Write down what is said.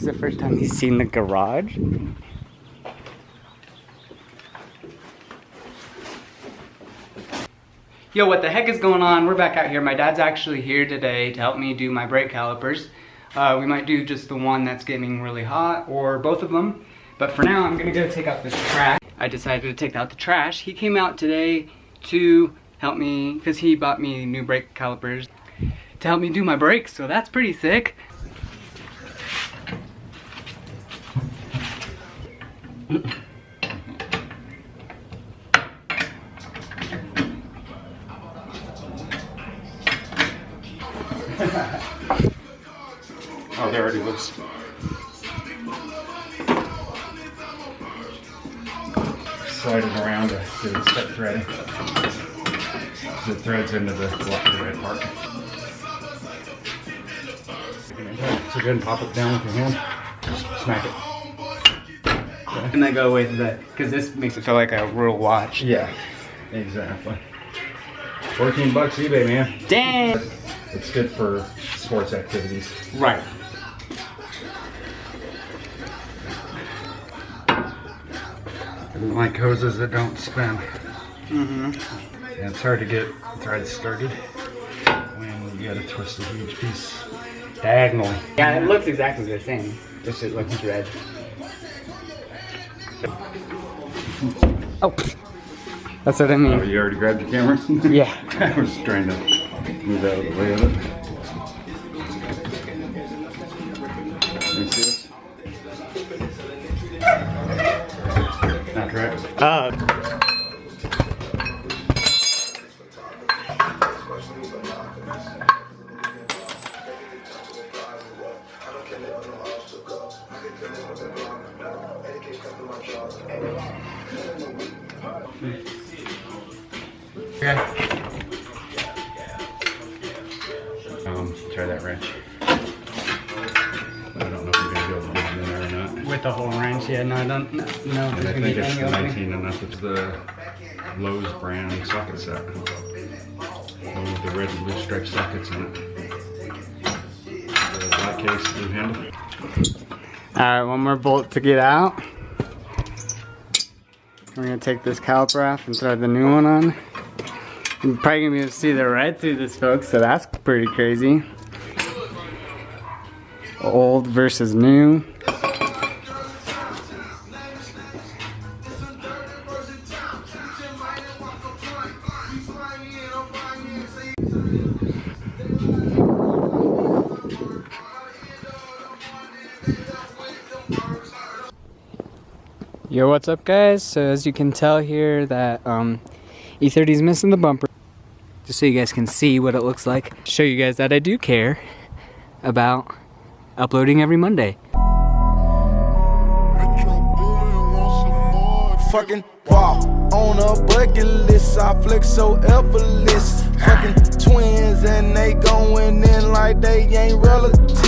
It's the first time he's seen the garage. Yo, what the heck is going on? We're back out here. My dad's actually here today to help me do my brake calipers. We might do just the one that's getting really hot or both of them. But for now, I'm gonna go take out this trash. I decided to take out the trash. He came out today to help me, because he bought me new brake calipers to help me do my brakes, so that's pretty sick. Oh, there already was. Slide it around to get it set threading. The threads into the red part. So go ahead and pop it down with your hand. Just smack it. Okay. And then go with the, because this makes it feel like a real watch. Yeah, exactly. 14 bucks eBay, man. Dang! It's good for sports activities. Right. And like hoses that don't spin. Mm-hmm. And it's hard to get threads started when you gotta twist a huge piece diagonally. Yeah, it looks exactly the same. Just it looks red. Oh, that's what I mean. Oh, you already grabbed your camera? Yeah. I was trying to move out of the way of it. You see this? Not correct. Okay. Try that wrench. I don't know if you're gonna be able to get it in there or not. With the whole wrench, yeah, no, I don't, no. And I think it's the 19 enough. It's the Lowe's brand socket set. One with the red and blue striped sockets in it. The black case, blue handle. Alright, one more bolt to get out. We're gonna take this caliper off and throw the new one on. You're probably gonna be able to see the red through this, folks, so that's pretty crazy. Old versus new. Yo, what's up, guys? So as you can tell here that E30 is missing the bumper. Just so you guys can see what it looks like. Show you guys that I do care about uploading every Monday. Fucking walk on a bucket list, I flex so effortless. Fucking twins and they going in like they ain't relatives.